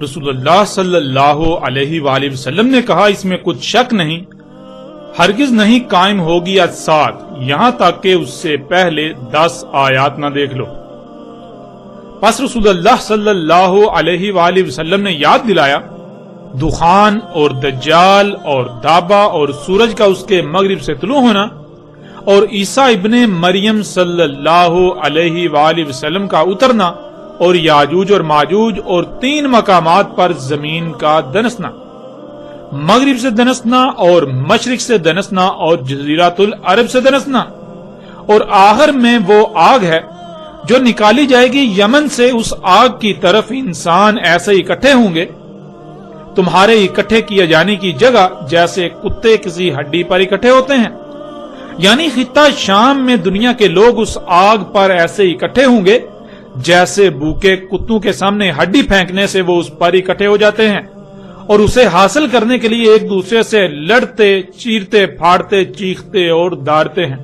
رسول اللہ صلی اللہ علیہ وآلہ وسلم نے کہا اس میں کچھ شک نہیں، ہرگز نہیں قائم ہوگی الساعۃ یہاں تک کہ اس سے پہلے 10 آیات نہ دیکھ لو۔ پس رسول اللہ صلی اللہ علیہ وآلہ وسلم نے یاد دلایا دخان اور دجال اور دابا اور سورج کا اس کے مغرب سے طلوع ہونا اور عیسیٰ ابن مریم صلی اللہ علیہ وآلہ وسلم کا اترنا اور یاجوج اور ماجوج اور 3 مقامات پر زمین کا دنسنا، مغرب سے دنسنا اور مشرق سے دنسنا اور جزیرۃ العرب سے دنسنا، اور آخر میں وہ آگ ہے جو نکالی جائے گی یمن سے۔ اس آگ کی طرف انسان ایسے اکٹھے ہوں گے تمہارے اکٹھے کیے جانے کی جگہ جیسے کتے کسی ہڈی پر اکٹھے ہوتے ہیں، یعنی خطہ شام میں دنیا کے لوگ اس آگ پر ایسے اکٹھے ہوں گے جیسے بھوکے کتوں کے سامنے ہڈی پھینکنے سے وہ اس پر اکٹھے ہو جاتے ہیں اور اسے حاصل کرنے کے لیے ایک دوسرے سے لڑتے، چیرتے، پھاڑتے، چیختے اور داڑتے ہیں۔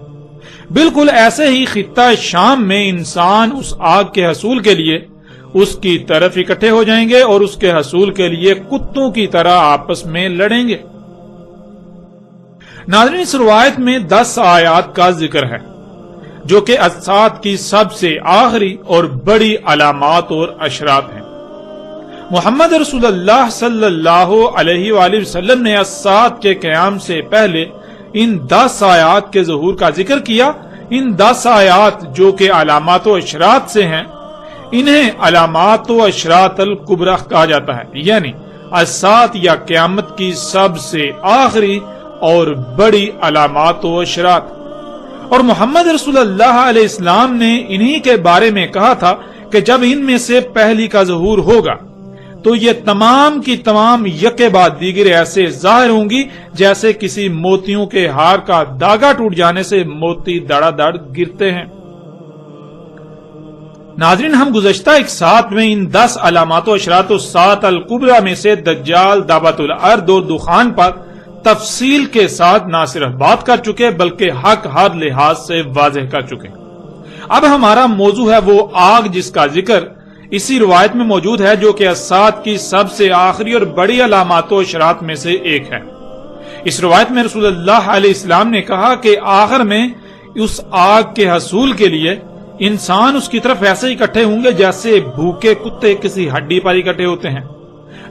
بالکل ایسے ہی خطہ شام میں انسان اس آگ کے حصول کے لیے اس کی طرف اکٹھے ہو جائیں گے اور اس کے حصول کے لیے کتوں کی طرح آپس میں لڑیں گے۔ ناظرین، اس روایت میں 10 آیات کا ذکر ہے جو کہ الساعۃ کی سب سے آخری اور بڑی علامات اور اشراط ہیں۔ محمد رسول اللہ صلی اللہ علیہ وآلہ وسلم نے الساعۃ کے قیام سے پہلے ان 10 آیات کے ظہور کا ذکر کیا۔ ان 10 آیات جو کہ علامات و اشراط سے ہیں، انہیں علامات و اشراط الکبریٰ کہا جاتا ہے، یعنی الساعۃ یا قیامت کی سب سے آخری اور بڑی علامات و اشراط۔ اور محمد رسول اللہ علیہ السلام نے انہی کے بارے میں کہا تھا کہ جب ان میں سے پہلی کا ظہور ہوگا تو یہ تمام کی تمام یکے بعد دیگر ایسے ظاہر ہوں گی جیسے کسی موتیوں کے ہار کا داغا ٹوٹ جانے سے موتی دڑا دڑ گرتے ہیں۔ ناظرین، ہم گزشتہ ایک ساتھ میں ان 10 علامات و اشراط الساعۃ الکبریٰ میں سے دجال، دعوت الارض اور دخان پر تفصیل کے ساتھ نہ صرف بات کر چکے بلکہ حق ہر لحاظ سے واضح کر چکے۔ اب ہمارا موضوع ہے وہ آگ جس کا ذکر اسی روایت میں موجود ہے جو کہ الساعۃ کی سب سے آخری اور بڑی علامات و اشراط میں سے ایک ہے۔ اس روایت میں رسول اللہ علیہ السلام نے کہا کہ آخر میں اس آگ کے حصول کے لیے انسان اس کی طرف ایسے اکٹھے ہوں گے جیسے بھوکے کتے کسی ہڈی پر اکٹھے ہوتے ہیں،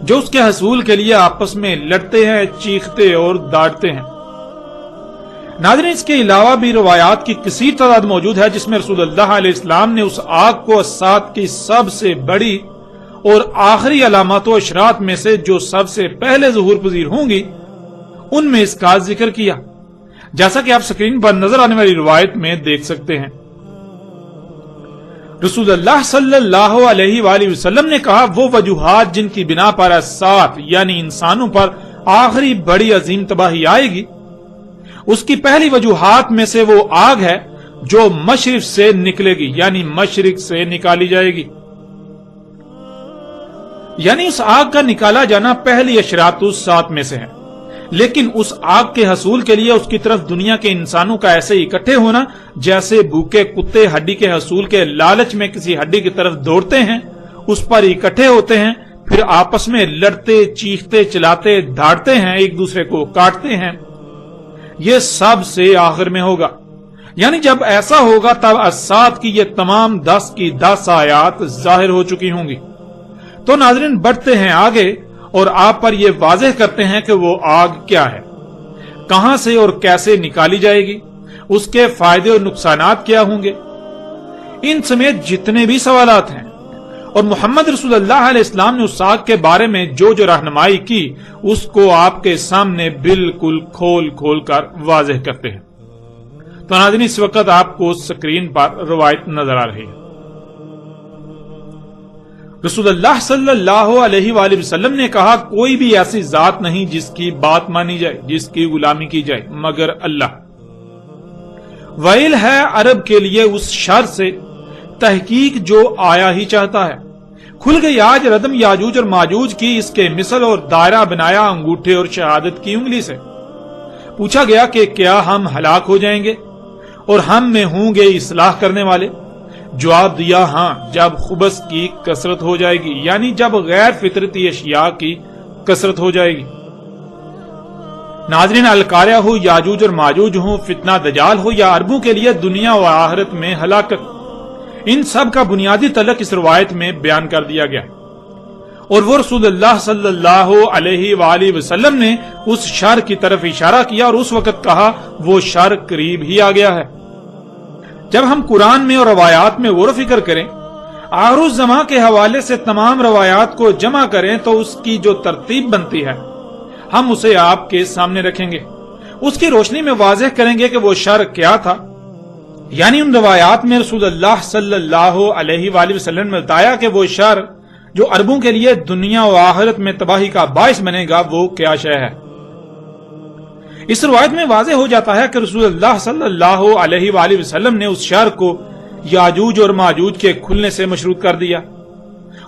جو اس کے حصول کے لیے آپس میں لڑتے ہیں، چیختے اور داڑتے ہیں۔ ناظرین، اس کے علاوہ بھی روایات کی کثیر تعداد موجود ہے جس میں رسول اللہ علیہ السلام نے اس آگ کو الساعۃ کی سب سے بڑی اور آخری علامات و اشراط میں سے جو سب سے پہلے ظہور پذیر ہوں گی ان میں اس کا ذکر کیا، جیسا کہ آپ سکرین پر نظر آنے والی روایت میں دیکھ سکتے ہیں۔ رسول اللہ صلی اللہ علیہ وآلہ وسلم نے کہا وہ وجوہات جن کی بنا پر الساعۃ یعنی انسانوں پر آخری بڑی عظیم تباہی آئے گی، اس کی پہلی وجوہات میں سے وہ آگ ہے جو مشرق سے نکلے گی، یعنی مشرق سے نکالی جائے گی، یعنی اس آگ کا نکالا جانا پہلی اشراط الساعۃ میں سے ہے۔ لیکن اس آگ کے حصول کے لیے اس کی طرف دنیا کے انسانوں کا ایسے اکٹھے ہونا جیسے بھوکے کتے ہڈی کے حصول کے لالچ میں کسی ہڈی کی طرف دوڑتے ہیں، اس پر اکٹھے ہوتے ہیں، پھر آپس میں لڑتے، چیختے، چلاتے، دھاڑتے ہیں، ایک دوسرے کو کاٹتے ہیں، یہ سب سے آخر میں ہوگا۔ یعنی جب ایسا ہوگا تب الساعۃ کی یہ تمام 10 کی 10 آیات ظاہر ہو چکی ہوں گی۔ تو ناظرین، بڑھتے ہیں آگے اور آپ پر یہ واضح کرتے ہیں کہ وہ آگ کیا ہے، کہاں سے اور کیسے نکالی جائے گی، اس کے فائدے اور نقصانات کیا ہوں گے، ان سمیت جتنے بھی سوالات ہیں، اور محمد رسول اللہ علیہ السلام نے اس آگ کے بارے میں جو رہنمائی کی اس کو آپ کے سامنے بالکل کھول کھول کر واضح کرتے ہیں۔ تو ناظرین، اس وقت آپ کو سکرین پر روایت نظر آ رہی ہے۔ رسول اللہ صلی اللہ علیہ وآلہ وسلم نے کہا کوئی بھی ایسی ذات نہیں جس کی بات مانی جائے، جس کی غلامی کی جائے مگر اللہ۔ ویل ہے عرب کے لیے اس شر سے، تحقیق جو آیا ہی چاہتا ہے۔ کھل گئی آج ردم یاجوج اور ماجوج کی، اس کے مثل اور دائرہ بنایا انگوٹھے اور شہادت کی انگلی سے۔ پوچھا گیا کہ کیا ہم ہلاک ہو جائیں گے اور ہم میں ہوں گے اصلاح کرنے والے؟ جواب دیا ہاں، جب خبث کی کثرت ہو جائے گی، یعنی جب غیر فطرتی اشیاء کی کثرت ہو جائے گی۔ ناظرین، القاریہ ہو، یاجوج اور ماجوج ہو، فتنہ دجال ہو یا عربوں کے لیے دنیا و آخرت میں ہلاکت، ان سب کا بنیادی تعلق اس روایت میں بیان کر دیا گیا، اور وہ رسول اللہ صلی اللہ علیہ وآلہ وسلم نے اس شر کی طرف اشارہ کیا اور اس وقت کہا وہ شر قریب ہی آ گیا ہے۔ جب ہم قرآن میں اور روایات میں غور و فکر کریں، آخر الزماں کے حوالے سے تمام روایات کو جمع کریں تو اس کی جو ترتیب بنتی ہے ہم اسے آپ کے سامنے رکھیں گے، اس کی روشنی میں واضح کریں گے کہ وہ شر کیا تھا۔ یعنی ان روایات میں رسول اللہ صلی اللہ علیہ وآلہ وسلم نے بتایا کہ وہ شر جو عربوں کے لیے دنیا و آخرت میں تباہی کا باعث بنے گا وہ کیا شے ہے۔ اس روایت میں واضح ہو جاتا ہے کہ رسول اللہ صلی اللہ علیہ وآلہ وسلم نے اس شر کو یاجوج اور ماجوج کے کھلنے سے مشروط کر دیا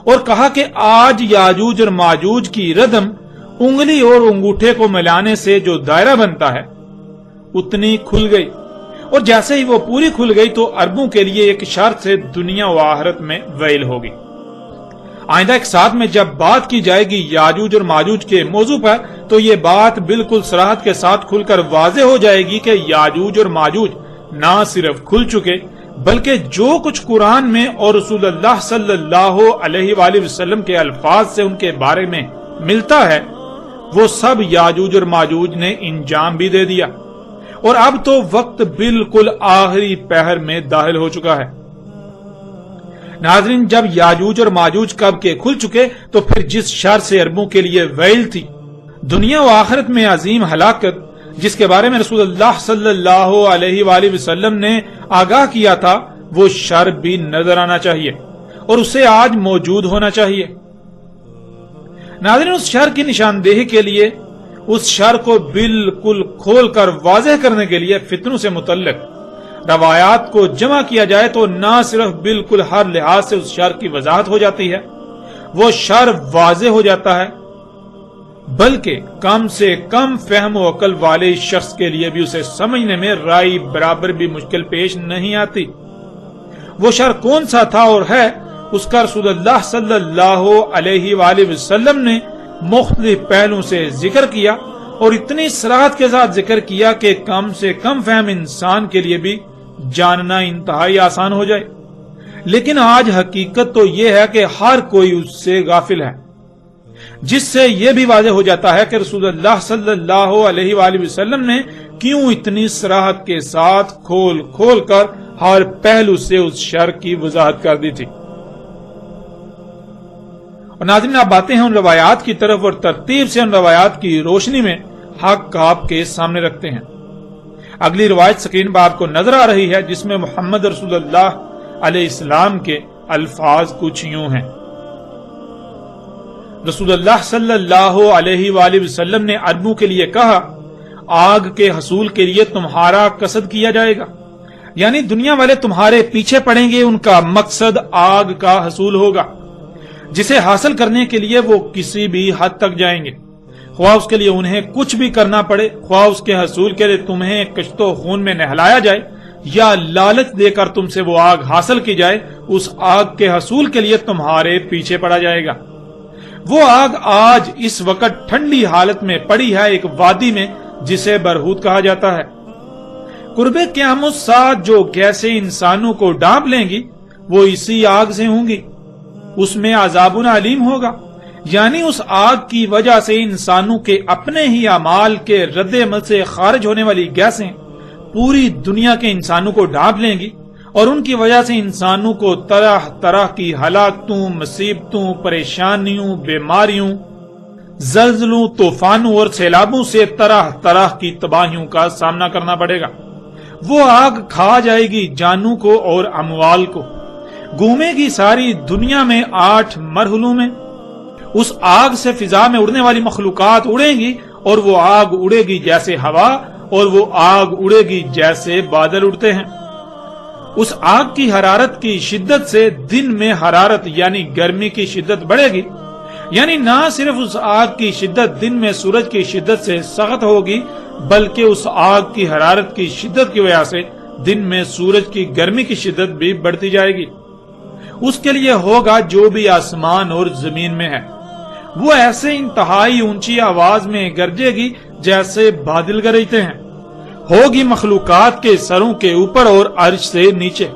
اور کہا کہ آج یاجوج اور ماجوج کی ردم انگلی اور انگوٹھے کو ملانے سے جو دائرہ بنتا ہے اتنی کھل گئی، اور جیسے ہی وہ پوری کھل گئی تو عربوں کے لیے ایک شرط سے دنیا و آخرت میں ویل ہوگی۔ آئندہ ایک ساتھ میں جب بات کی جائے گی یاجوج اور ماجوج کے موضوع پر تو یہ بات بالکل صراحت کے ساتھ کھل کر واضح ہو جائے گی کہ یاجوج اور ماجوج نہ صرف کھل چکے بلکہ جو کچھ قرآن میں اور رسول اللہ صلی اللہ علیہ وآلہ وسلم کے الفاظ سے ان کے بارے میں ملتا ہے وہ سب یاجوج اور ماجوج نے انجام بھی دے دیا، اور اب تو وقت بالکل آخری پہر میں داخل ہو چکا ہے۔ ناظرین، جب یاجوج اور ماجوج کب کے کھل چکے تو پھر جس شر سے عربوں کے لیے ویل تھی، دنیا و آخرت میں عظیم ہلاکت، جس کے بارے میں رسول اللہ صلی اللہ علیہ وآلہ وسلم نے آگاہ کیا تھا، وہ شر بھی نظر آنا چاہیے اور اسے آج موجود ہونا چاہیے۔ ناظرین، اس شر کی نشاندہی کے لیے، اس شر کو بالکل کھول کر واضح کرنے کے لیے فتنوں سے متعلق روایات کو جمع کیا جائے تو نہ صرف بالکل ہر لحاظ سے اس شر کی وضاحت ہو جاتی ہے، وہ شر واضح ہو جاتا ہے، بلکہ کم سے کم فہم و عقل والے شخص کے لیے بھی اسے سمجھنے میں رائی برابر بھی مشکل پیش نہیں آتی۔ وہ شر کون سا تھا اور ہے، اس کا رسول اللہ صلی اللہ علیہ وآلہ وسلم نے مختلف پہلوں سے ذکر کیا اور اتنی صراحت کے ساتھ ذکر کیا کہ کم سے کم فہم انسان کے لیے بھی جاننا انتہائی آسان ہو جائے۔ لیکن آج حقیقت تو یہ ہے کہ ہر کوئی اس سے غافل ہے، جس سے یہ بھی واضح ہو جاتا ہے کہ رسول اللہ صلی اللہ علیہ وآلہ وسلم نے کیوں اتنی صراحت کے ساتھ کھول کھول کر ہر پہلو سے اس شر کی وضاحت کر دی تھی۔ اور ناظرین، آپ باتیں ہیں ان روایات کی طرف اور ترتیب سے ان روایات کی روشنی میں حق آپ کے سامنے رکھتے ہیں۔ اگلی روایت سکرین پر آپ کو نظر آ رہی ہے، جس میں محمد رسول اللہ علیہ السلام کے الفاظ کچھ یوں ہیں۔ رسول اللہ صلی اللہ علیہ وآلہ وسلم نے عربوں کے لیے کہا، آگ کے حصول کے لیے تمہارا قصد کیا جائے گا، یعنی دنیا والے تمہارے پیچھے پڑیں گے، ان کا مقصد آگ کا حصول ہوگا، جسے حاصل کرنے کے لیے وہ کسی بھی حد تک جائیں گے، خواہ اس کے لیے انہیں کچھ بھی کرنا پڑے، خواہ اس کے حصول کے لیے تمہیں کشت و خون میں نہلایا جائے یا لالچ دے کر تم سے وہ آگ حاصل کی جائے، اس آگ کے حصول کے لیے تمہارے پیچھے پڑا جائے گا۔ وہ آگ آج اس وقت ٹھنڈی حالت میں پڑی ہے ایک وادی میں جسے برہوت کہا جاتا ہے۔ قرب قیامت ساتھ جو گیسیں انسانوں کو ڈانپ لیں گی وہ اسی آگ سے ہوں گی، اس میں عذاب علیم ہوگا، یعنی اس آگ کی وجہ سے انسانوں کے اپنے ہی اعمال کے رد عمل سے خارج ہونے والی گیسیں پوری دنیا کے انسانوں کو ڈانپ لیں گی، اور ان کی وجہ سے انسانوں کو طرح طرح کی ہلاکتوں، مصیبتوں، پریشانیوں، بیماریوں، زلزلوں، طوفانوں اور سیلابوں سے طرح طرح کی تباہیوں کا سامنا کرنا پڑے گا۔ وہ آگ کھا جائے گی جانوں کو اور اموال کو، گھومے گی ساری دنیا میں 8 مرحلوں میں، اس آگ سے فضا میں اڑنے والی مخلوقات اڑیں گی، اور وہ آگ اڑے گی جیسے ہوا، اور وہ آگ اڑے گی جیسے بادل اڑتے ہیں۔ اس آگ کی حرارت کی شدت سے دن میں حرارت یعنی گرمی کی شدت بڑھے گی، یعنی نہ صرف اس آگ کی شدت دن میں سورج کی شدت سے سخت ہوگی، بلکہ اس آگ کی حرارت کی شدت کی وجہ سے دن میں سورج کی گرمی کی شدت بھی بڑھتی جائے گی۔ اس کے لیے ہوگا جو بھی آسمان اور زمین میں ہے، وہ ایسے انتہائی اونچی آواز میں گرجے گی جیسے بادل گرجتے ہیں، ہوگی مخلوقات کے سروں کے اوپر اور عرش سے نیچے،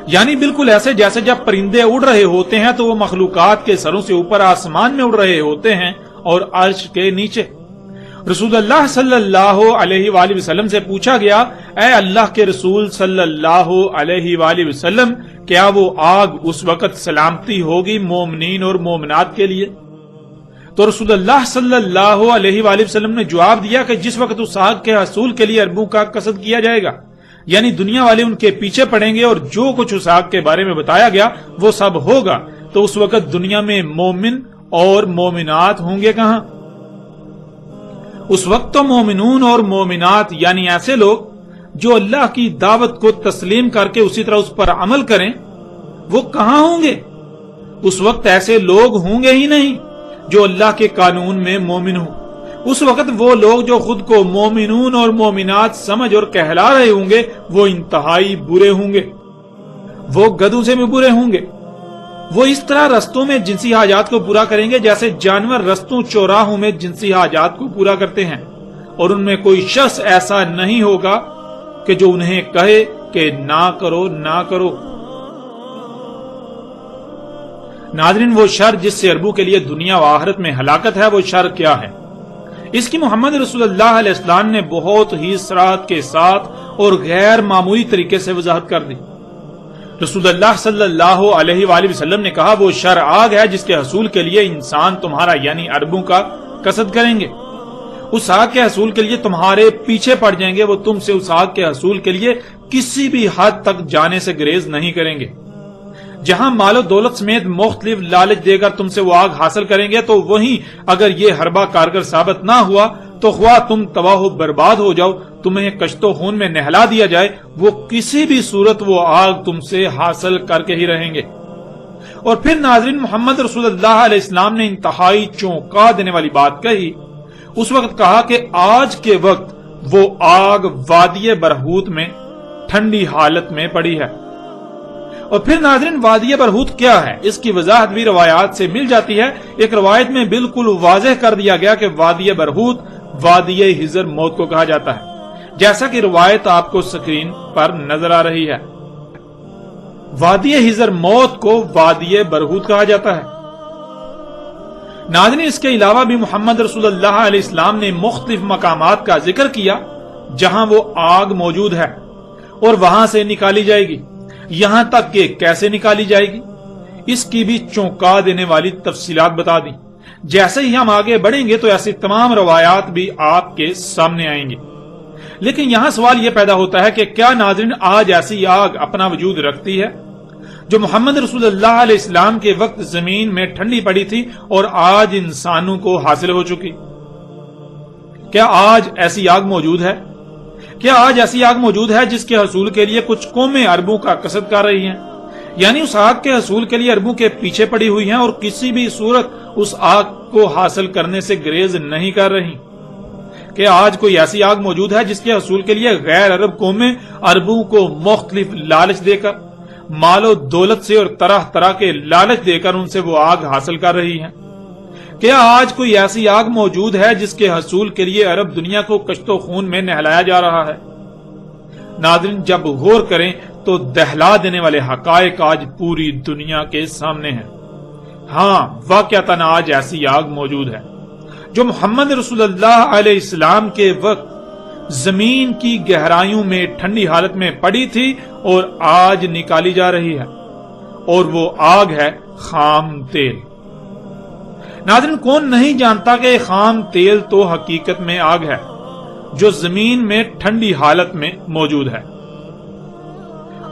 یعنی بالکل ایسے جیسے جب پرندے اڑ رہے ہوتے ہیں تو وہ مخلوقات کے سروں سے اوپر آسمان میں اڑ رہے ہوتے ہیں اور عرش کے نیچے۔ رسول اللہ صلی اللہ علیہ وآلہ وسلم سے پوچھا گیا، اے اللہ کے رسول صلی اللہ علیہ وآلہ وسلم، کیا وہ آگ اس وقت سلامتی ہوگی مومنین اور مومنات کے لیے؟ تو رسول اللہ صلی اللہ علیہ وآلہ وسلم نے جواب دیا کہ جس وقت اس آگ کے حصول کے لیے اربوں کا قصد کیا جائے گا، یعنی دنیا والے ان کے پیچھے پڑیں گے اور جو کچھ اس آگ کے بارے میں بتایا گیا وہ سب ہوگا، تو اس وقت دنیا میں مومن اور مومنات ہوں گے کہاں؟ اس وقت تو مومنون اور مومنات یعنی ایسے لوگ جو اللہ کی دعوت کو تسلیم کر کے اسی طرح اس پر عمل کریں، وہ کہاں ہوں گے؟ اس وقت ایسے لوگ ہوں گے ہی نہیں جو اللہ کے قانون میں مومن ہوں۔ اس وقت وہ لوگ جو خود کو مومنون اور مومنات سمجھ اور کہلا رہے ہوں گے وہ انتہائی برے ہوں گے، وہ گدھوں سے بھی برے ہوں گے۔ وہ اس طرح رستوں میں جنسی حاجات کو پورا کریں گے جیسے جانور رستوں چوراہوں میں جنسی حاجات کو پورا کرتے ہیں، اور ان میں کوئی شخص ایسا نہیں ہوگا کہ جو انہیں کہے کہ نہ کرو نہ کرو۔ ناظرین، وہ شر جس سے عربوں کے لیے دنیا و آخرت میں ہلاکت ہے، وہ شر کیا ہے؟ اس کی محمد رسول اللہ علیہ السلام نے بہت ہی صراحت کے ساتھ اور غیر معمولی طریقے سے وضاحت کر دی۔ رسول اللہ صلی اللہ علیہ وآلہ وسلم نے کہا، وہ شر آگ ہے جس کے حصول کے لیے انسان تمہارا یعنی عربوں کا قصد کریں گے، اس آگ کے حصول کے لیے تمہارے پیچھے پڑ جائیں گے، وہ تم سے اس آگ کے حصول کے لیے کسی بھی حد تک جانے سے گریز نہیں کریں گے۔ جہاں مال و دولت سمیت مختلف لالچ دے کر تم سے وہ آگ حاصل کریں گے، تو وہیں اگر یہ حربہ کارگر ثابت نہ ہوا تو خواہ تم تباہ و برباد ہو جاؤ، تمہیں کشت و خون میں نہلا دیا جائے، وہ کسی بھی صورت وہ آگ تم سے حاصل کر کے ہی رہیں گے۔ اور پھر ناظرین، محمد رسول اللہ علیہ السلام نے انتہائی چونکا دینے والی بات کہی۔ اس وقت کہا کہ آج کے وقت وہ آگ وادی برہوت میں ٹھنڈی حالت میں پڑی ہے۔ اور پھر ناظرین، وادی برہوت کیا ہے؟ اس کی وضاحت بھی روایات سے مل جاتی ہے۔ ایک روایت میں بالکل واضح کر دیا گیا کہ وادی برہوت وادی حضر موت کو کہا جاتا ہے، جیسا کہ روایت آپ کو سکرین پر نظر آ رہی ہے۔ وادی حضر موت کو وادی برہوت کہا جاتا ہے۔ ناظرین، اس کے علاوہ بھی محمد رسول اللہ علیہ السلام نے مختلف مقامات کا ذکر کیا جہاں وہ آگ موجود ہے اور وہاں سے نکالی جائے گی، یہاں تک کہ کیسے نکالی جائے گی اس کی بھی چونکا دینے والی تفصیلات بتا دی۔ جیسے ہی ہم آگے بڑھیں گے تو ایسی تمام روایات بھی آپ کے سامنے آئیں گی، لیکن یہاں سوال یہ پیدا ہوتا ہے کہ کیا ناظرین آج ایسی آگ اپنا وجود رکھتی ہے جو محمد رسول اللہ علیہ السلام کے وقت زمین میں ٹھنڈی پڑی تھی اور آج انسانوں کو حاصل ہو چکی؟ کیا آج ایسی آگ موجود ہے؟ کیا آج ایسی آگ موجود ہے جس کے حصول کے لیے کچھ قومیں عربوں کا قصد کر رہی ہیں، یعنی اس آگ کے حصول کے لیے عربوں کے پیچھے پڑی ہوئی ہیں اور کسی بھی صورت اس آگ کو حاصل کرنے سے گریز نہیں کر رہی؟ کہ آج کوئی ایسی آگ موجود ہے جس کے حصول کے لیے غیر عرب قومیں عربوں کو مختلف لالچ دے کر، مال و دولت سے اور طرح طرح کے لالچ دے کر ان سے وہ آگ حاصل کر رہی ہیں؟ کیا آج کوئی ایسی آگ موجود ہے جس کے حصول کے لیے عرب دنیا کو کشت و خون میں نہلایا جا رہا ہے؟ ناظرین، جب غور کریں تو دہلا دینے والے حقائق آج پوری دنیا کے سامنے ہیں۔ ہاں، واقعتاً آج ایسی آگ موجود ہے جو محمد رسول اللہ علیہ السلام کے وقت زمین کی گہرائیوں میں ٹھنڈی حالت میں پڑی تھی اور آج نکالی جا رہی ہے، اور وہ آگ ہے خام تیل۔ ناظرین، کون نہیں جانتا کہ خام تیل تو حقیقت میں آگ ہے جو زمین میں ٹھنڈی حالت میں موجود ہے۔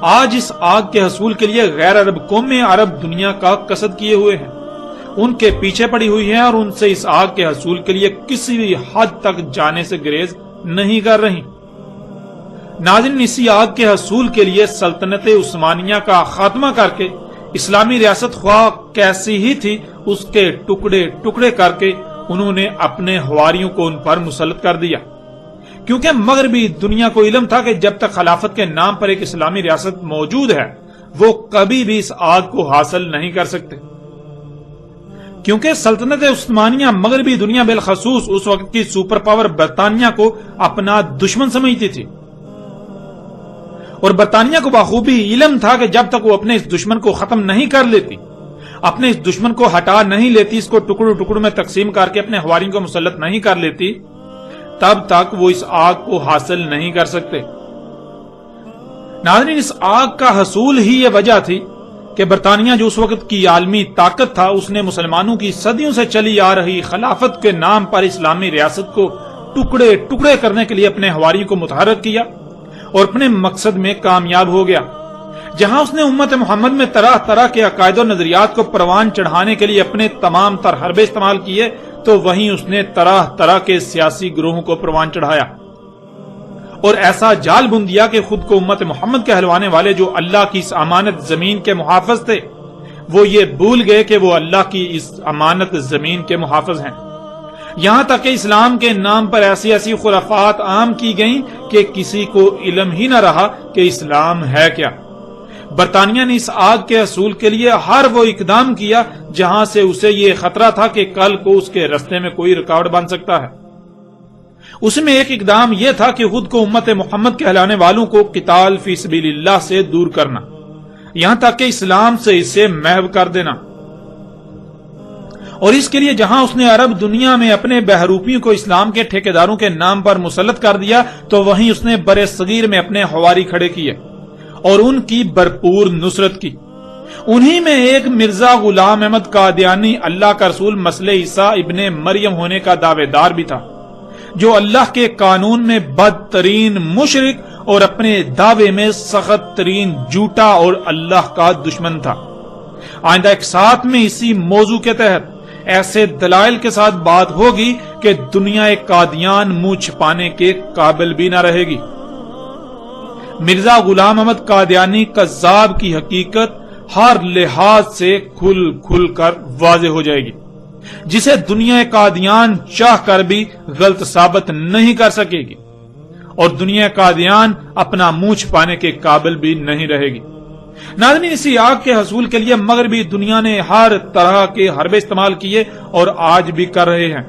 آج اس آگ کے حصول کے لیے غیر عرب قومیں عرب دنیا کا قصد کیے ہوئے ہیں، ان کے پیچھے پڑی ہوئی ہیں اور ان سے اس آگ کے حصول کے لیے کسی بھی حد تک جانے سے گریز نہیں کر رہی۔ ناظرین، اسی آگ کے حصول کے لیے سلطنت عثمانیہ کا خاتمہ کر کے اسلامی ریاست خواہ کیسی ہی تھی اس کے ٹکڑے ٹکڑے کر کے انہوں نے اپنے حواریوں کو ان پر مسلط کر دیا کیونکہ مغربی دنیا کو علم تھا کہ جب تک خلافت کے نام پر ایک اسلامی ریاست موجود ہے وہ کبھی بھی اس آگ کو حاصل نہیں کر سکتے، کیونکہ سلطنت عثمانیہ مغربی دنیا بالخصوص اس وقت کی سپر پاور برطانیہ کو اپنا دشمن سمجھتی تھی، اور برطانیہ کو بخوبی علم تھا کہ جب تک وہ اپنے اس دشمن کو ختم نہیں کر لیتی، اپنے اس دشمن کو ہٹا نہیں لیتی، اس کو ٹکڑوں ٹکڑوں میں تقسیم کر کے اپنے حواریوں کو مسلط نہیں کر لیتی، تب تک وہ اس آگ کو حاصل نہیں کر سکتے۔ ناظرین، اس آگ کا حصول ہی یہ وجہ تھی کہ برطانیہ جو اس وقت کی عالمی طاقت تھا، اس نے مسلمانوں کی صدیوں سے چلی آ رہی خلافت کے نام پر اسلامی ریاست کو ٹکڑے ٹکڑے کرنے کے لیے اپنے حواریوں کو متحرک کیا اور اپنے مقصد میں کامیاب ہو گیا۔ جہاں اس نے امت محمد میں طرح طرح کے عقائد و نظریات کو پروان چڑھانے کے لیے اپنے تمام تر حربے استعمال کیے، تو وہیں اس نے طرح طرح کے سیاسی گروہوں کو پروان چڑھایا اور ایسا جال بن دیا کہ خود کو امت محمد کہلوانے والے جو اللہ کی اس امانت زمین کے محافظ تھے، وہ یہ بھول گئے کہ وہ اللہ کی اس امانت زمین کے محافظ ہیں۔ یہاں تک کہ اسلام کے نام پر ایسی ایسی خرافات عام کی گئیں کہ کسی کو علم ہی نہ رہا کہ اسلام ہے کیا۔ برطانیہ نے اس آگ کے حصول کے لیے ہر وہ اقدام کیا جہاں سے اسے یہ خطرہ تھا کہ کل کو اس کے رستے میں کوئی رکاوٹ بن سکتا ہے۔ اس میں ایک اقدام یہ تھا کہ خود کو امت محمد کہلانے والوں کو قتال فی سبیل اللہ سے دور کرنا، یہاں تک کہ اسلام سے اسے محو کر دینا، اور اس کے لیے جہاں اس نے عرب دنیا میں اپنے بہروپیوں کو اسلام کے ٹھیکیداروں کے نام پر مسلط کر دیا، تو وہیں اس نے بر صغیر میں اپنے حواری کھڑے کیے اور ان کی بھرپور نصرت کی۔ انہی میں ایک مرزا غلام احمد قادیانی، اللہ کا رسول مسیح عیسیٰ ابن مریم ہونے کا دعوے دار بھی تھا، جو اللہ کے قانون میں بدترین مشرک اور اپنے دعوے میں سخت ترین جھوٹا اور اللہ کا دشمن تھا۔ آئندہ ایک ساتھ میں اسی موضوع کے تحت ایسے دلائل کے ساتھ بات ہوگی کہ دنیا قادیان منہ چھپانے کے قابل بھی نہ رہے گی۔ مرزا غلام احمد قادیانی کذاب کی حقیقت ہر لحاظ سے کھل کھل کر واضح ہو جائے گی، جسے دنیا قادیان چاہ کر بھی غلط ثابت نہیں کر سکے گی، اور دنیا قادیان اپنا منہ چھپانے کے قابل بھی نہیں رہے گی۔ ناظرین، اسی آگ کے حصول کے لیے مغربی دنیا نے ہر طرح کے حربے استعمال کیے اور آج بھی کر رہے ہیں۔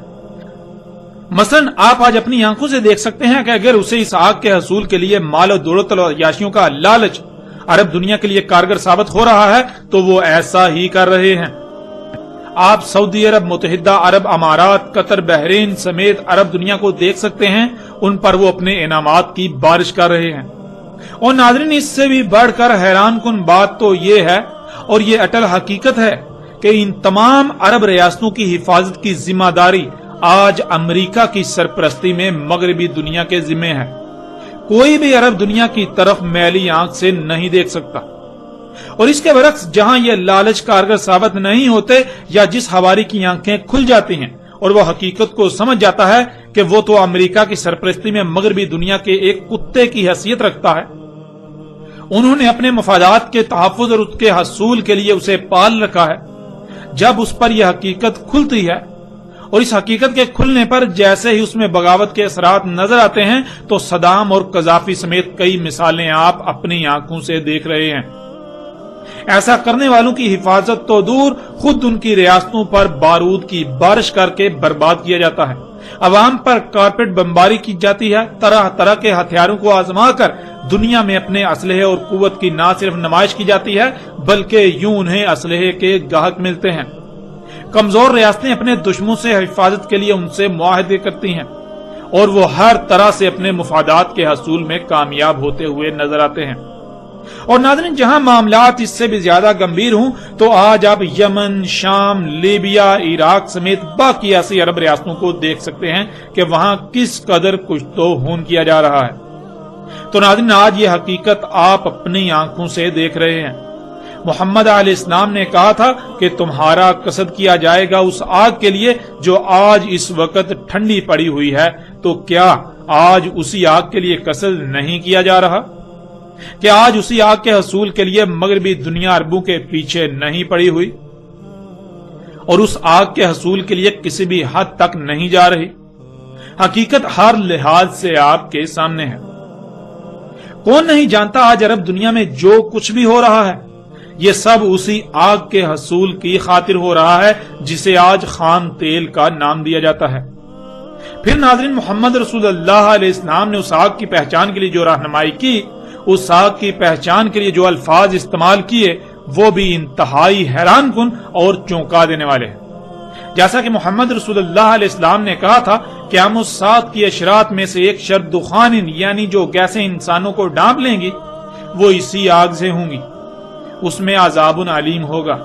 مثلا آپ آج اپنی آنکھوں سے دیکھ سکتے ہیں کہ اگر اسے اس آگ کے حصول کے لیے مال و دولت اور عیاشیوں کا لالچ عرب دنیا کے لیے کارگر ثابت ہو رہا ہے تو وہ ایسا ہی کر رہے ہیں۔ آپ سعودی عرب، متحدہ عرب امارات، قطر، بحرین سمیت عرب دنیا کو دیکھ سکتے ہیں، ان پر وہ اپنے انعامات کی بارش کر رہے ہیں۔ اور ناظرین، اس سے بھی بڑھ کر حیران کن بات تو یہ ہے، اور یہ اٹل حقیقت ہے، کہ ان تمام عرب ریاستوں کی حفاظت کی ذمہ داری آج امریکہ کی سرپرستی میں مغربی دنیا کے ذمہ ہے۔ کوئی بھی عرب دنیا کی طرف میلی آنکھ سے نہیں دیکھ سکتا، اور اس کے برعکس جہاں یہ لالچ کارگر ثابت نہیں ہوتے، یا جس حواری کی آنکھیں کھل جاتی ہیں اور وہ حقیقت کو سمجھ جاتا ہے کہ وہ تو امریکہ کی سرپرستی میں مغربی دنیا کے ایک کتے کی حیثیت رکھتا ہے، انہوں نے اپنے مفادات کے تحفظ اور اس کے حصول کے لیے اسے پال رکھا ہے، جب اس پر یہ حقیقت کھلتی ہے، اور اس حقیقت کے کھلنے پر جیسے ہی اس میں بغاوت کے اثرات نظر آتے ہیں، تو صدام اور قذافی سمیت کئی مثالیں آپ اپنی آنکھوں سے دیکھ رہے ہیں۔ ایسا کرنے والوں کی حفاظت تو دور، خود ان کی ریاستوں پر بارود کی بارش کر کے برباد کیا جاتا ہے، عوام پر کارپیٹ بمباری کی جاتی ہے، طرح طرح کے ہتھیاروں کو آزما کر دنیا میں اپنے اسلحے اور قوت کی نہ صرف نمائش کی جاتی ہے بلکہ یوں انہیں اسلحے کے گاہک ملتے ہیں۔ کمزور ریاستیں اپنے دشمنوں سے حفاظت کے لیے ان سے معاہدے کرتی ہیں، اور وہ ہر طرح سے اپنے مفادات کے حصول میں کامیاب ہوتے ہوئے نظر آتے ہیں۔ اور ناظرین، جہاں معاملات اس سے بھی زیادہ گمبھیر ہوں تو آج آپ یمن، شام، لیبیا، عراق سمیت باقی ایسی عرب ریاستوں کو دیکھ سکتے ہیں کہ وہاں کس قدر کچھ تو خون کیا جا رہا ہے۔ تو ناظرین، آج یہ حقیقت آپ اپنی آنکھوں سے دیکھ رہے ہیں۔ محمد علیہ السلام نے کہا تھا کہ تمہارا قصد کیا جائے گا اس آگ کے لیے جو آج اس وقت ٹھنڈی پڑی ہوئی ہے، تو کیا آج اسی آگ کے لیے قصد نہیں کیا جا رہا؟ کہ آج اسی آگ کے حصول کے لیے مغربی دنیا عربوں کے پیچھے نہیں پڑی ہوئی اور اس آگ کے حصول کے لیے کسی بھی حد تک نہیں جا رہی؟ حقیقت ہر لحاظ سے آپ کے سامنے ہے۔ کون نہیں جانتا آج عرب دنیا میں جو کچھ بھی ہو رہا ہے یہ سب اسی آگ کے حصول کی خاطر ہو رہا ہے جسے آج خام تیل کا نام دیا جاتا ہے۔ پھر ناظرین، محمد رسول اللہ علیہ السلام نے اس آگ کی پہچان کے لیے جو رہنمائی کی، اس آگ کی پہچان کے لیے جو الفاظ استعمال کیے، وہ بھی انتہائی حیران کن اور چونکا دینے والے ہیں۔ جیسا کہ محمد رسول اللہ علیہ السلام نے کہا تھا، قیامت الساعۃ کی اشراط میں سے ایک شرط دخان، یعنی جو گیسیں انسانوں کو ڈانپ لیں گی وہ اسی آگ سے ہوں گی، اس میں عذاب علیم ہوگا۔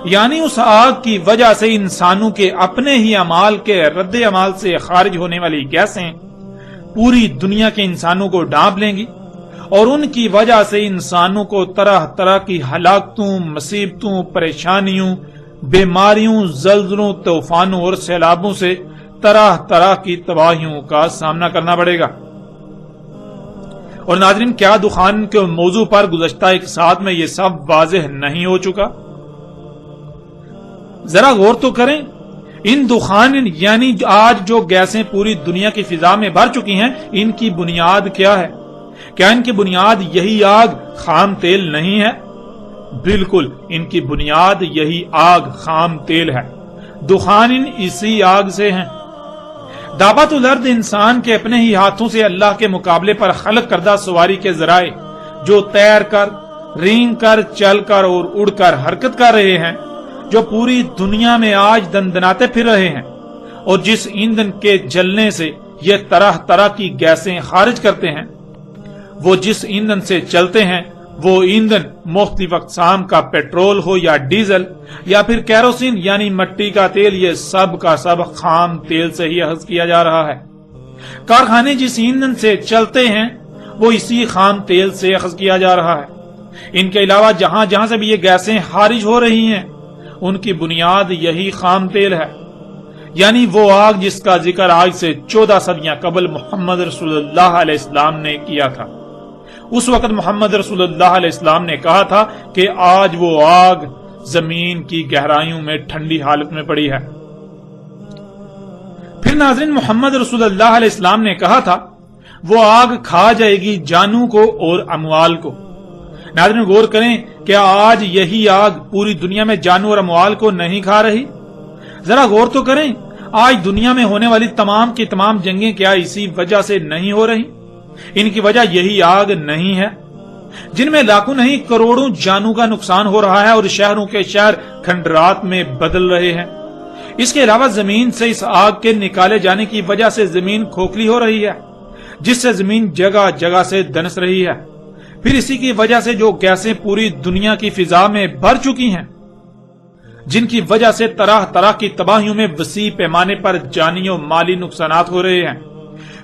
یعنی اس آگ کی وجہ سے انسانوں کے اپنے ہی اعمال کے رد عمل سے خارج ہونے والی گیسیں پوری دنیا کے انسانوں کو ڈانپ لیں گی، اور ان کی وجہ سے انسانوں کو طرح طرح کی ہلاکتوں، مصیبتوں، پریشانیوں، بیماریوں، زلزلوں، طوفانوں اور سیلابوں سے طرح طرح کی تباہیوں کا سامنا کرنا پڑے گا۔ اور ناظرین، کیا دخان کے موضوع پر گزشتہ ایک ساتھ میں یہ سب واضح نہیں ہو چکا؟ ذرا غور تو کریں، ان دخان یعنی آج جو گیسیں پوری دنیا کی فضا میں بھر چکی ہیں، ان کی بنیاد کیا ہے؟ کیا ان کی بنیاد یہی آگ خام تیل نہیں ہے؟ بالکل، ان کی بنیاد یہی آگ خام تیل ہے۔ دخان اسی آگ سے ہیں۔ دعوت الارض انسان کے اپنے ہی ہاتھوں سے اللہ کے مقابلے پر خلق کردہ سواری کے ذرائع جو تیر کر، رینگ کر، چل کر اور اڑ کر حرکت کر رہے ہیں، جو پوری دنیا میں آج دندناتے پھر رہے ہیں، اور جس ایندھن کے جلنے سے یہ طرح طرح کی گیسیں خارج کرتے ہیں، وہ جس ایندھن سے چلتے ہیں وہ ایندھن مختلف اقسام کا پیٹرول ہو یا ڈیزل یا پھر کیروسین یعنی مٹی کا تیل، یہ سب کا سب خام تیل سے ہی اخذ کیا جا رہا ہے۔ کارخانے جس ایندھن سے چلتے ہیں وہ اسی خام تیل سے اخذ کیا جا رہا ہے۔ ان کے علاوہ جہاں جہاں سے بھی یہ گیسیں خارج ہو رہی ہیں، ان کی بنیاد یہی خام تیل ہے، یعنی وہ آگ جس کا ذکر آج سے 14 صدیاں قبل محمد رسول اللہ علیہ السلام نے کیا تھا۔ اس وقت محمد رسول اللہ علیہ السلام نے کہا تھا کہ آج وہ آگ زمین کی گہرائیوں میں ٹھنڈی حالت میں پڑی ہے۔ پھر ناظرین، محمد رسول اللہ علیہ السلام نے کہا تھا وہ آگ کھا جائے گی جانوں کو اور اموال کو۔ ناظرین غور کریں، کیا آج یہی آگ پوری دنیا میں جانوں اور اموال کو نہیں کھا رہی؟ ذرا غور تو کریں، آج دنیا میں ہونے والی تمام کی تمام جنگیں کیا اسی وجہ سے نہیں ہو رہی؟ ان کی وجہ یہی آگ نہیں ہے، جن میں لاکھوں نہیں کروڑوں جانوں کا نقصان ہو رہا ہے اور شہروں کے شہر کھنڈرات میں بدل رہے ہیں۔ اس کے علاوہ زمین سے اس آگ کے نکالے جانے کی وجہ سے زمین کھوکھلی ہو رہی ہے، جس سے زمین جگہ جگہ سے دنس رہی ہے۔ پھر اسی کی وجہ سے جو گیسیں پوری دنیا کی فضا میں بھر چکی ہیں، جن کی وجہ سے طرح طرح کی تباہیوں میں وسیع پیمانے پر جانی و مالی نقصانات ہو رہے ہیں۔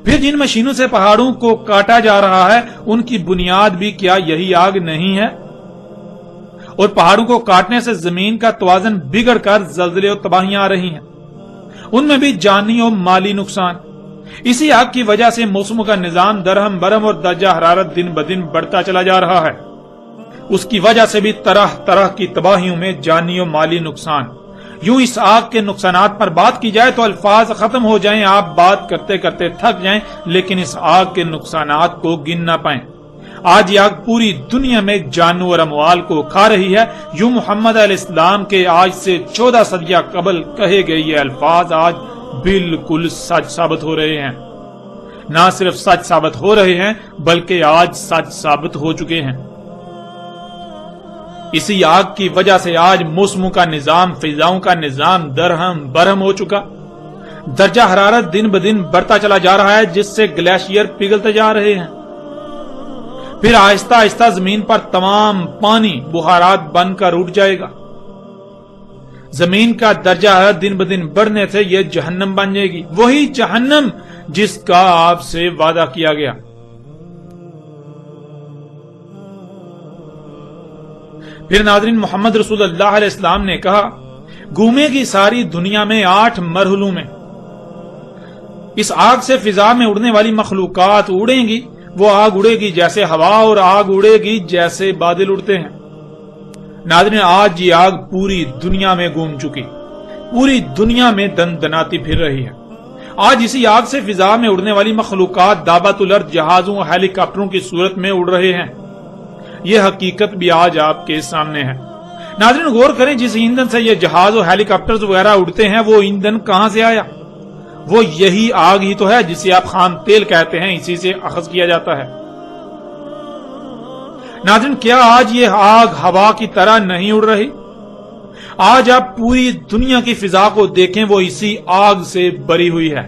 پھر جن مشینوں سے پہاڑوں کو کاٹا جا رہا ہے، ان کی بنیاد بھی کیا یہی آگ نہیں ہے؟ اور پہاڑوں کو کاٹنے سے زمین کا توازن بگڑ کر زلزلے اور تباہیاں آ رہی ہیں، ان میں بھی جانی و مالی نقصان۔ اسی آگ کی وجہ سے موسموں کا نظام درہم برہم اور درجہ حرارت دن بدن بڑھتا چلا جا رہا ہے۔ اس کی وجہ سے بھی طرح طرح کی تباہیوں میں جانی و مالی نقصان۔ یوں اس آگ کے نقصانات پر بات کی جائے تو الفاظ ختم ہو جائیں، آپ بات کرتے کرتے تھک جائیں، لیکن اس آگ کے نقصانات کو گن نہ پائیں۔ آج یہ آگ پوری دنیا میں جانوں اور اموال کو کھا رہی ہے۔ یوں محمد علیہ السلام کے آج سے 14 صدیاں قبل کہے گئے یہ الفاظ آج بالکل سچ ثابت ہو رہے ہیں۔ نہ صرف سچ ثابت ہو رہے ہیں بلکہ آج سچ ثابت ہو چکے ہیں۔ اسی آگ کی وجہ سے آج موسموں کا نظام، فضاؤں کا نظام درہم برہم ہو چکا۔ درجہ حرارت دن بدن بڑھتا چلا جا رہا ہے، جس سے گلیشیئر پگھلتے جا رہے ہیں۔ پھر آہستہ آہستہ زمین پر تمام پانی بخارات بن کر اٹھ جائے گا۔ زمین کا درجہ حرارت دن بدن بڑھنے سے یہ جہنم بن جائے گی، وہی جہنم جس کا آپ سے وعدہ کیا گیا۔ پھر ناظرین، محمد رسول اللہ علیہ السلام نے کہا گھومے گی ساری دنیا میں 8 مرحلوں میں۔ اس آگ سے فضا میں اڑنے والی مخلوقات اڑیں گی، وہ آگ اڑے گی جیسے ہوا اور آگ اڑے گی جیسے بادل اڑتے ہیں۔ ناظرین، آج یہ آگ پوری دنیا میں گھوم چکی، پوری دنیا میں دندناتی پھر رہی ہے، آج اسی آگ سے فضا میں اڑنے والی مخلوقات دابۃ الارض جہازوں اور ہیلی کاپٹروں کی صورت میں اڑ رہے ہیں۔ یہ حقیقت بھی آج آپ کے سامنے ہے۔ ناظرین غور کریں، جس ایندھن سے یہ جہاز اور ہیلی کاپٹرز وغیرہ اڑتے ہیں وہ ایندھن کہاں سے آیا؟ وہ یہی آگ ہی تو ہے جسے آپ خام تیل کہتے ہیں، اسی سے اخذ کیا جاتا ہے۔ ناظرین کیا آج یہ آگ ہوا کی طرح نہیں اڑ رہی؟ آج آپ پوری دنیا کی فضا کو دیکھیں، وہ اسی آگ سے بری ہوئی ہے۔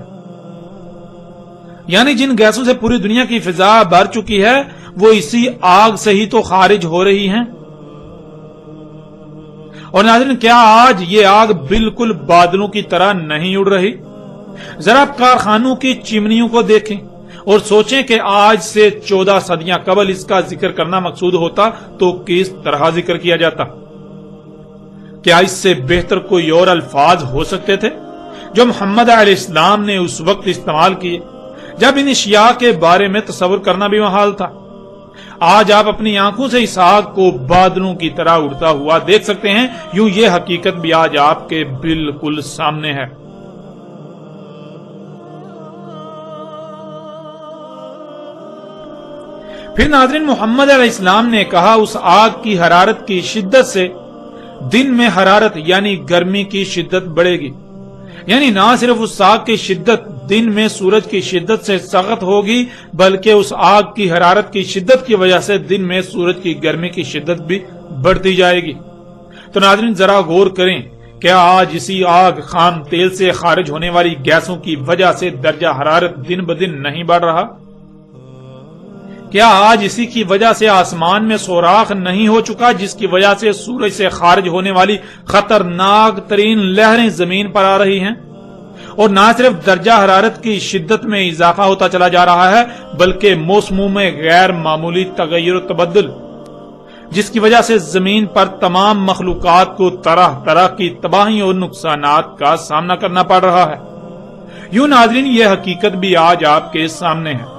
یعنی جن گیسوں سے پوری دنیا کی فضا بھر چکی ہے وہ اسی آگ سے ہی تو خارج ہو رہی ہیں۔ اور ناظرین کیا آج یہ آگ بالکل بادلوں کی طرح نہیں اڑ رہی؟ ذرا آپ کارخانوں کی چمنیوں کو دیکھیں اور سوچیں کہ آج سے 14 صدیاں قبل اس کا ذکر کرنا مقصود ہوتا تو کس طرح ذکر کیا جاتا؟ کیا اس سے بہتر کوئی اور الفاظ ہو سکتے تھے جو محمد علیہ السلام نے اس وقت استعمال کیے جب ان اشیاء کے بارے میں تصور کرنا بھی محال تھا؟ آج آپ اپنی آنکھوں سے اس آگ کو بادلوں کی طرح اڑتا ہوا دیکھ سکتے ہیں، یوں یہ حقیقت بھی آج آپ کے بالکل سامنے ہے۔ پھر ناظرین محمد علیہ السلام نے کہا اس آگ کی حرارت کی شدت سے دن میں حرارت یعنی گرمی کی شدت بڑھے گی، یعنی نہ صرف اس آگ کی شدت دن میں سورج کی شدت سے سخت ہوگی بلکہ اس آگ کی حرارت کی شدت کی وجہ سے دن میں سورج کی گرمی کی شدت بھی بڑھتی جائے گی۔ تو ناظرین ذرا غور کریں، کیا آج اسی آگ خام تیل سے خارج ہونے والی گیسوں کی وجہ سے درجہ حرارت دن بدن نہیں بڑھ رہا؟ کیا آج اسی کی وجہ سے آسمان میں سوراخ نہیں ہو چکا جس کی وجہ سے سورج سے خارج ہونے والی خطرناک ترین لہریں زمین پر آ رہی ہیں؟ اور نہ صرف درجہ حرارت کی شدت میں اضافہ ہوتا چلا جا رہا ہے بلکہ موسموں میں غیر معمولی تغیر و تبدل جس کی وجہ سے زمین پر تمام مخلوقات کو طرح طرح کی تباہی اور نقصانات کا سامنا کرنا پڑ رہا ہے۔ یوں ناظرین یہ حقیقت بھی آج آپ کے سامنے ہے،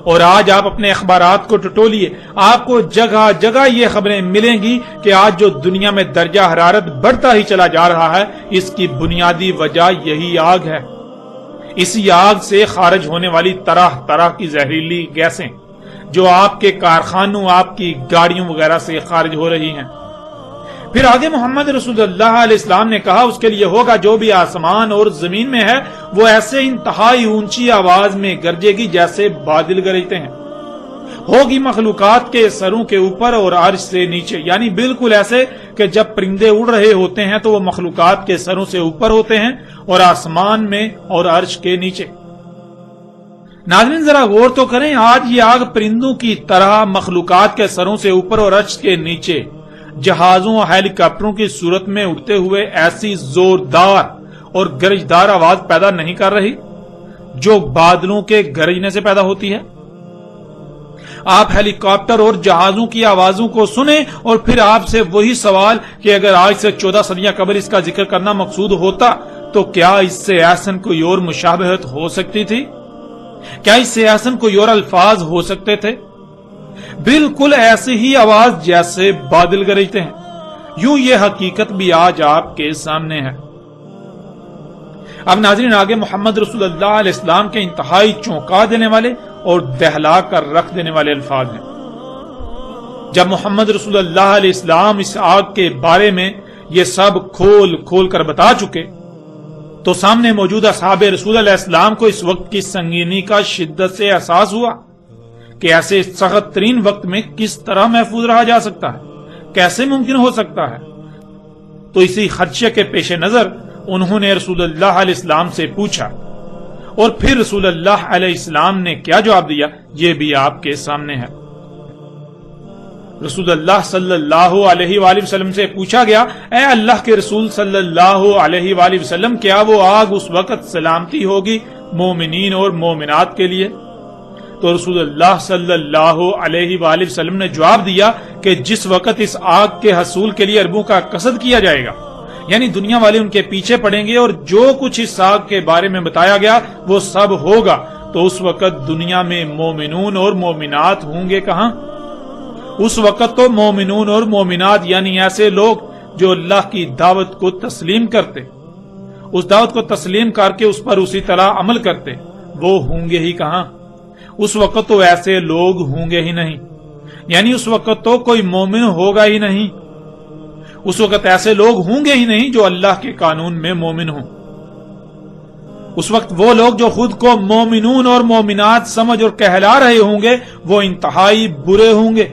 اور آج آپ اپنے اخبارات کو ٹٹولیے، آپ کو جگہ جگہ یہ خبریں ملیں گی کہ آج جو دنیا میں درجہ حرارت بڑھتا ہی چلا جا رہا ہے اس کی بنیادی وجہ یہی آگ ہے۔ اسی آگ سے خارج ہونے والی طرح طرح کی زہریلی گیسیں جو آپ کے کارخانوں، آپ کی گاڑیوں وغیرہ سے خارج ہو رہی ہیں۔ پھر آگے محمد رسول اللہ علیہ السلام نے کہا اس کے لیے ہوگا جو بھی آسمان اور زمین میں ہے وہ ایسے انتہائی اونچی آواز میں گرجے گی جیسے بادل گرجتے ہیں، ہوگی مخلوقات کے سروں کے اوپر اور عرش سے نیچے، یعنی بالکل ایسے کہ جب پرندے اڑ رہے ہوتے ہیں تو وہ مخلوقات کے سروں سے اوپر ہوتے ہیں اور آسمان میں اور عرش کے نیچے۔ ناظرین ذرا غور تو کریں، آج یہ آگ پرندوں کی طرح مخلوقات کے سروں سے اوپر اور عرش کے نیچے جہازوں اور ہیلی کاپٹروں کی صورت میں اڑتے ہوئے ایسی زوردار اور گرجدار آواز پیدا نہیں کر رہی جو بادلوں کے گرجنے سے پیدا ہوتی ہے۔ آپ ہیلی کاپٹر اور جہازوں کی آوازوں کو سنیں اور پھر آپ سے وہی سوال کہ اگر آج سے 14 صدیاں قبل اس کا ذکر کرنا مقصود ہوتا تو کیا اس سے احسن کوئی اور مشابہت ہو سکتی تھی؟ کیا اس سے احسن کوئی اور الفاظ ہو سکتے تھے؟ بالکل ایسی ہی آواز جیسے بادل گرجتے ہیں۔ یوں یہ حقیقت بھی آج آپ کے سامنے ہے۔ اب ناظرین آگے محمد رسول اللہ علیہ السلام کے انتہائی چونکا دینے والے اور دہلا کر رکھ دینے والے الفاظ ہیں۔ جب محمد رسول اللہ علیہ السلام اس آگ کے بارے میں یہ سب کھول کھول کر بتا چکے تو سامنے موجود اصحاب رسول علیہ السلام کو اس وقت کی سنگینی کا شدت سے احساس ہوا کہ ایسے سخت ترین وقت میں کس طرح محفوظ رہا جا سکتا ہے، کیسے ممکن ہو سکتا ہے۔ تو اسی خدشے کے پیش نظر انہوں نے رسول اللہ علیہ السلام سے پوچھا اور پھر رسول اللہ علیہ السلام نے کیا جواب دیا یہ بھی آپ کے سامنے ہے۔ رسول اللہ صلی اللہ علیہ وآلہ وسلم سے پوچھا گیا، اے اللہ کے رسول صلی اللہ علیہ وآلہ وسلم، کیا وہ آگ اس وقت سلامتی ہوگی مومنین اور مومنات کے لیے؟ تو رسول اللہ صلی اللہ علیہ وآلہ وسلم نے جواب دیا کہ جس وقت اس آگ کے حصول کے لیے عربوں کا قصد کیا جائے گا، یعنی دنیا والے ان کے پیچھے پڑیں گے اور جو کچھ اس آگ کے بارے میں بتایا گیا وہ سب ہوگا، تو اس وقت دنیا میں مومنون اور مومنات ہوں گے کہاں؟ اس وقت تو مومنون اور مومنات یعنی ایسے لوگ جو اللہ کی دعوت کو تسلیم کرتے اس دعوت کو تسلیم کر کے اس پر اسی طرح عمل کرتے، وہ ہوں گے ہی کہاں؟ اس وقت تو ایسے لوگ ہوں گے ہی نہیں، یعنی اس وقت تو کوئی مومن ہوگا ہی نہیں، اس وقت ایسے لوگ ہوں گے ہی نہیں جو اللہ کے قانون میں مومن ہوں۔ اس وقت وہ لوگ جو خود کو مومنون اور مومنات سمجھ اور کہلا رہے ہوں گے وہ انتہائی برے ہوں گے،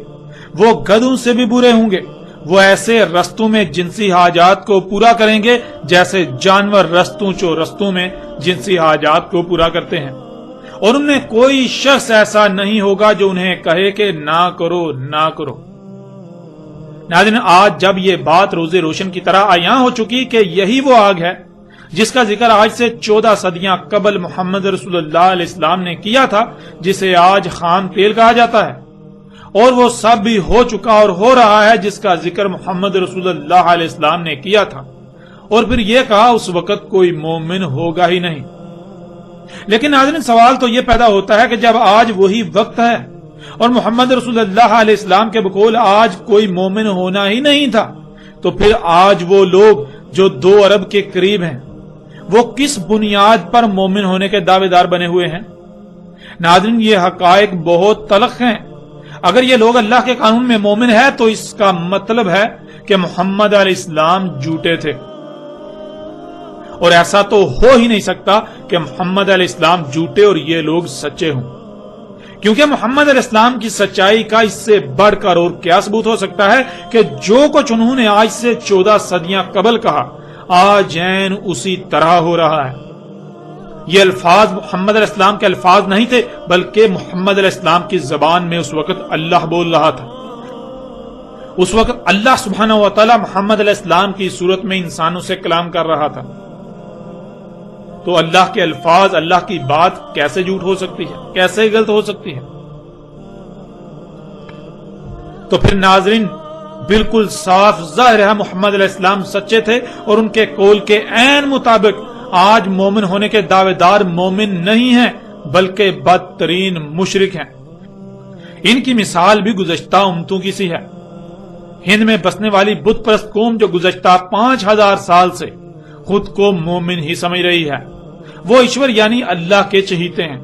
وہ گدھوں سے بھی برے ہوں گے، وہ ایسے رستوں میں جنسی حاجات کو پورا کریں گے جیسے جانور رستوں میں جنسی حاجات کو پورا کرتے ہیں، اور ان میں کوئی شخص ایسا نہیں ہوگا جو انہیں کہے کہ نہ کرو نہ کرو۔ ناظرین، آج جب یہ بات روز روشن کی طرح عیاں ہو چکی کہ یہی وہ آگ ہے جس کا ذکر آج سے 14 صدیاں قبل محمد رسول اللہ علیہ السلام نے کیا تھا، جسے آج خام تیل کہا جاتا ہے، اور وہ سب بھی ہو چکا اور ہو رہا ہے جس کا ذکر محمد رسول اللہ علیہ السلام نے کیا تھا، اور پھر یہ کہا اس وقت کوئی مومن ہوگا ہی نہیں۔ لیکن ناظرین، سوال تو یہ پیدا ہوتا ہے کہ جب آج وہی وقت ہے اور محمد رسول اللہ علیہ السلام کے بقول آج کوئی مومن ہونا ہی نہیں تھا، تو پھر آج وہ لوگ جو 2 ارب کے قریب ہیں وہ کس بنیاد پر مومن ہونے کے دعوے دار بنے ہوئے ہیں؟ ناظرین، یہ حقائق بہت تلخ ہیں۔ اگر یہ لوگ اللہ کے قانون میں مومن ہے تو اس کا مطلب ہے کہ محمد علیہ السلام جھوٹے تھے، اور ایسا تو ہو ہی نہیں سکتا کہ محمد علیہ السلام جھوٹے اور یہ لوگ سچے ہوں، کیونکہ محمد علیہ السلام کی سچائی کا اس سے بڑھ کر اور کیا ثبوت ہو سکتا ہے کہ جو کچھ انہوں نے آج سے 14 صدیاں قبل کہا آج عین اسی طرح ہو رہا ہے۔ یہ الفاظ محمد علیہ السلام کے الفاظ نہیں تھے، بلکہ محمد علیہ السلام کی زبان میں اس وقت اللہ بول رہا تھا۔ اس وقت اللہ سبحانہ و تعالی محمد علیہ السلام کی صورت میں انسانوں سے کلام کر رہا تھا، تو اللہ کے الفاظ، اللہ کی بات کیسے جھوٹ ہو سکتی ہے، کیسے غلط ہو سکتی ہے؟ تو پھر ناظرین، بالکل صاف ظاہر ہے محمد علیہ السلام سچے تھے، اور ان کے قول کے عین مطابق آج مومن ہونے کے دعوے دار مومن نہیں ہیں بلکہ بدترین مشرک ہیں۔ ان کی مثال بھی گزشتہ امتوں کی سی ہے۔ ہند میں بسنے والی بت پرست قوم جو گزشتہ 5000 سال سے خود کو مومن ہی سمجھ رہی ہے، وہ ایشور یعنی اللہ کے چہیتے ہیں۔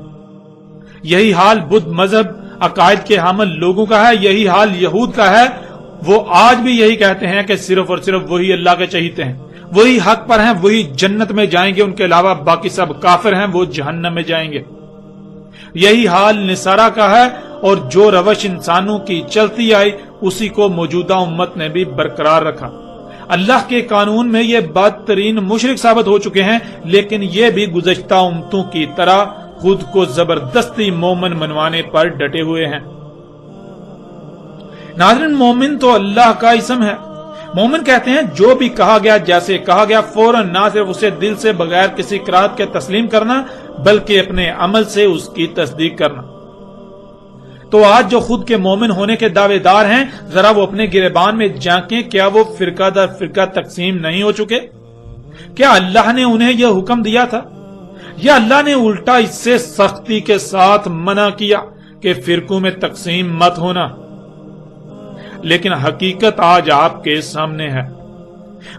یہی حال بدھ مذہب عقائد کے حامل لوگوں کا ہے، یہی حال یہود کا ہے۔ وہ آج بھی یہی کہتے ہیں کہ صرف اور صرف وہی اللہ کے چہیتے ہیں، وہی حق پر ہیں، وہی جنت میں جائیں گے، ان کے علاوہ باقی سب کافر ہیں، وہ جہنم میں جائیں گے۔ یہی حال نصارہ کا ہے، اور جو روش انسانوں کی چلتی آئی اسی کو موجودہ امت نے بھی برقرار رکھا۔ اللہ کے قانون میں یہ بدترین مشرک ثابت ہو چکے ہیں، لیکن یہ بھی گزشتہ امتوں کی طرح خود کو زبردستی مومن منوانے پر ڈٹے ہوئے ہیں۔ ناظرین، مومن تو اللہ کا اسم ہے۔ مومن کہتے ہیں جو بھی کہا گیا، جیسے کہا گیا، فوراً نہ صرف اسے دل سے بغیر کسی قرات کے تسلیم کرنا بلکہ اپنے عمل سے اس کی تصدیق کرنا۔ تو آج جو خود کے مومن ہونے کے دعوے دار ہیں، ذرا وہ اپنے گریبان میں جھانکیں، کیا وہ فرقہ در فرقہ تقسیم نہیں ہو چکے؟ کیا اللہ نے انہیں یہ حکم دیا تھا، یا اللہ نے الٹا اس سے سختی کے ساتھ منع کیا کہ فرقوں میں تقسیم مت ہونا؟ لیکن حقیقت آج آپ کے سامنے ہے۔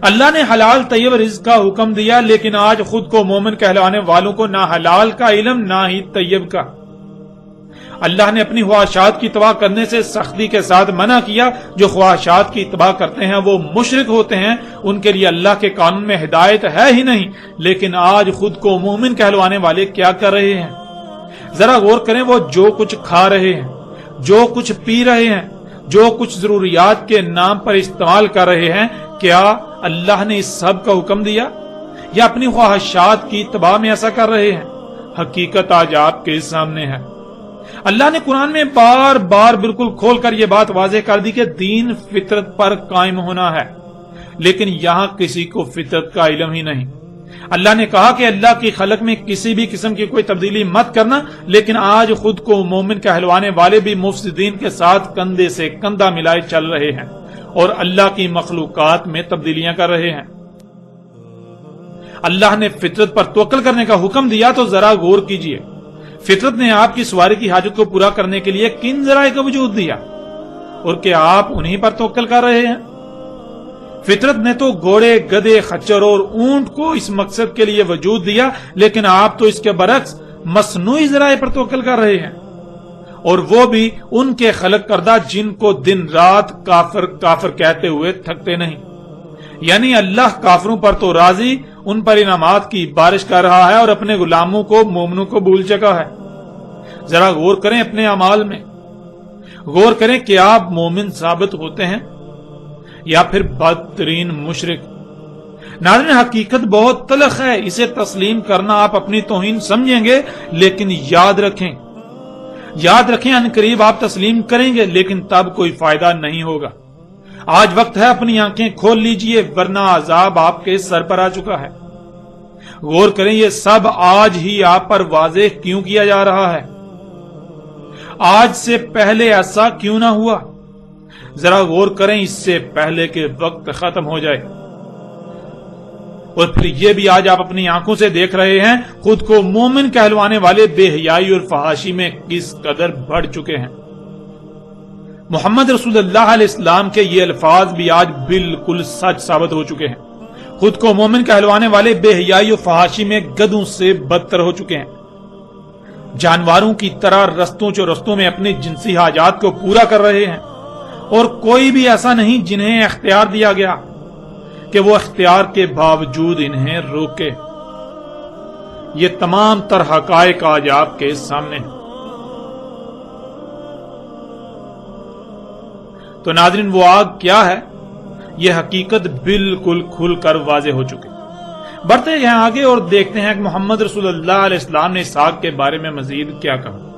اللہ نے حلال طیب رزق کا حکم دیا، لیکن آج خود کو مومن کہلانے والوں کو نہ حلال کا علم نہ ہی طیب کا۔ اللہ نے اپنی خواہشات کی اتباع کرنے سے سختی کے ساتھ منع کیا۔ جو خواہشات کی اتباع کرتے ہیں وہ مشرک ہوتے ہیں، ان کے لیے اللہ کے قانون میں ہدایت ہے ہی نہیں۔ لیکن آج خود کو مومن کہلوانے والے کیا کر رہے ہیں؟ ذرا غور کریں، وہ جو کچھ کھا رہے ہیں، جو کچھ پی رہے ہیں، جو کچھ ضروریات کے نام پر استعمال کر رہے ہیں، کیا اللہ نے اس سب کا حکم دیا، یا اپنی خواہشات کی اتباع میں ایسا کر رہے ہیں؟ حقیقت آج آپ کے سامنے ہے۔ اللہ نے قرآن میں بار بار بالکل کھول کر یہ بات واضح کر دی کہ دین فطرت پر قائم ہونا ہے، لیکن یہاں کسی کو فطرت کا علم ہی نہیں۔ اللہ نے کہا کہ اللہ کی خلق میں کسی بھی قسم کی کوئی تبدیلی مت کرنا، لیکن آج خود کو مومن کہلوانے والے بھی مفسدین کے ساتھ کندھے سے کندھا ملائے چل رہے ہیں اور اللہ کی مخلوقات میں تبدیلیاں کر رہے ہیں۔ اللہ نے فطرت پر توکل کرنے کا حکم دیا تو ذرا غور کیجئے، فطرت نے آپ کی سواری کی حاجت کو پورا کرنے کے لیے کن ذرائع کا وجود دیا، اور کیا آپ انہی پر توکل کر رہے ہیں؟ فطرت نے تو گھوڑے، گدھے، خچر اور اونٹ کو اس مقصد کے لیے وجود دیا، لیکن آپ تو اس کے برعکس مصنوعی ذرائع پر توکل کر رہے ہیں، اور وہ بھی ان کے خلق کردہ جن کو دن رات کافر کافر کہتے ہوئے تھکتے نہیں۔ یعنی اللہ کافروں پر تو راضی، ان پر انعامات کی بارش کر رہا ہے اور اپنے غلاموں کو، مومنوں کو بھول چکا ہے۔ ذرا غور کریں اپنے اعمال میں، غور کریں کہ آپ مومن ثابت ہوتے ہیں یا پھر بدترین مشرک۔ ناظرین، حقیقت بہت تلخ ہے، اسے تسلیم کرنا آپ اپنی توہین سمجھیں گے، لیکن یاد رکھیں عنقریب آپ تسلیم کریں گے، لیکن تب کوئی فائدہ نہیں ہوگا۔ آج وقت ہے اپنی آنکھیں کھول لیجئے، ورنہ عذاب آپ کے سر پر آ چکا ہے۔ غور کریں یہ سب آج ہی آپ پر واضح کیوں کیا جا رہا ہے؟ آج سے پہلے ایسا کیوں نہ ہوا؟ ذرا غور کریں، اس سے پہلے کہ وقت ختم ہو جائے۔ اور پھر یہ بھی آج آپ اپنی آنکھوں سے دیکھ رہے ہیں، خود کو مومن کہلوانے والے بے حیائی اور فحاشی میں کس قدر بڑھ چکے ہیں۔ محمد رسول اللہ علیہ السلام کے یہ الفاظ بھی آج بالکل سچ ثابت ہو چکے ہیں۔ خود کو مومن کہلوانے والے بے حیائی اور فحاشی میں گدھوں سے بدتر ہو چکے ہیں۔ جانوروں کی طرح رستوں میں اپنی جنسی حاجات کو پورا کر رہے ہیں، اور کوئی بھی ایسا نہیں جنہیں اختیار دیا گیا کہ وہ اختیار کے باوجود انہیں روکے۔ یہ تمام تر حقائق آج آپ کے سامنے ہیں۔ تو ناظرین، وہ آگ کیا ہے؟ یہ حقیقت بالکل کھل کر واضح ہو چکی۔ بڑھتے ہیں آگے اور دیکھتے ہیں کہ محمد رسول اللہ علیہ السلام نے اس آگ کے بارے میں مزید کیا کہا۔